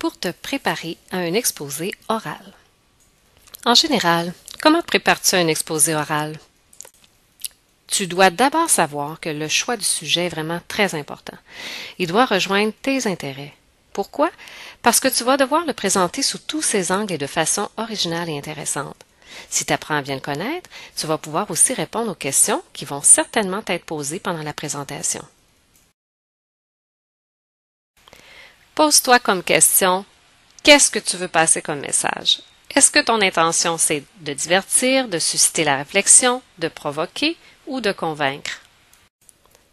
pour te préparer à un exposé oral. En général, comment prépares-tu un exposé oral? Tu dois d'abord savoir que le choix du sujet est vraiment très important. Il doit rejoindre tes intérêts. Pourquoi? Parce que tu vas devoir le présenter sous tous ses angles et de façon originale et intéressante. Si tu apprends à bien le connaître, tu vas pouvoir aussi répondre aux questions qui vont certainement être posées pendant la présentation. Pose-toi comme question, qu'est-ce que tu veux passer comme message? Est-ce que ton intention c'est de divertir, de susciter la réflexion, de provoquer ou de convaincre?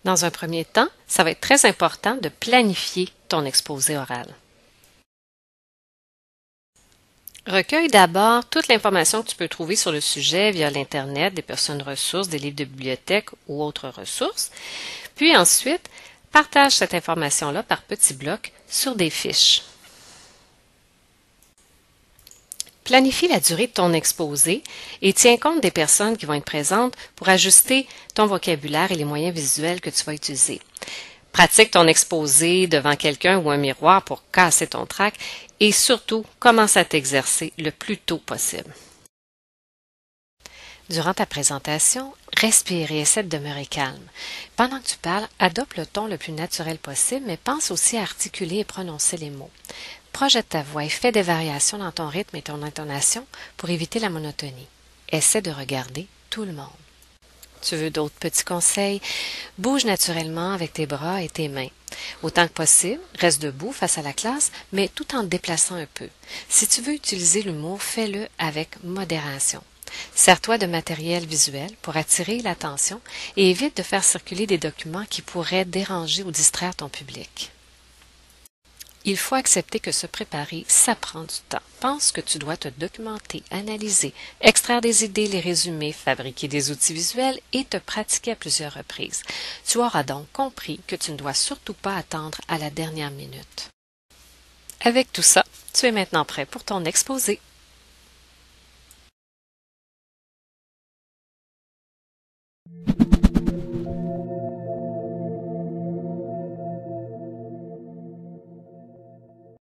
Dans un premier temps, ça va être très important de planifier ton exposé oral. Recueille d'abord toute l'information que tu peux trouver sur le sujet via l'Internet, des personnes ressources, des livres de bibliothèque ou autres ressources. Puis ensuite, partage cette information-là par petits blocs sur des fiches. Planifie la durée de ton exposé et tiens compte des personnes qui vont être présentes pour ajuster ton vocabulaire et les moyens visuels que tu vas utiliser. Pratique ton exposé devant quelqu'un ou un miroir pour casser ton trac et surtout, commence à t'exercer le plus tôt possible. Durant ta présentation, respire et essaie de demeurer calme. Pendant que tu parles, adopte le ton le plus naturel possible, mais pense aussi à articuler et prononcer les mots. Projette ta voix et fais des variations dans ton rythme et ton intonation pour éviter la monotonie. Essaie de regarder tout le monde. Tu veux d'autres petits conseils? Bouge naturellement avec tes bras et tes mains. Autant que possible, reste debout face à la classe, mais tout en te déplaçant un peu. Si tu veux utiliser l'humour, fais-le avec modération. Sers-toi de matériel visuel pour attirer l'attention et évite de faire circuler des documents qui pourraient déranger ou distraire ton public. Il faut accepter que se préparer, ça prend du temps. Pense que tu dois te documenter, analyser, extraire des idées, les résumer, fabriquer des outils visuels et te pratiquer à plusieurs reprises. Tu auras donc compris que tu ne dois surtout pas attendre à la dernière minute. Avec tout ça, tu es maintenant prêt pour ton exposé.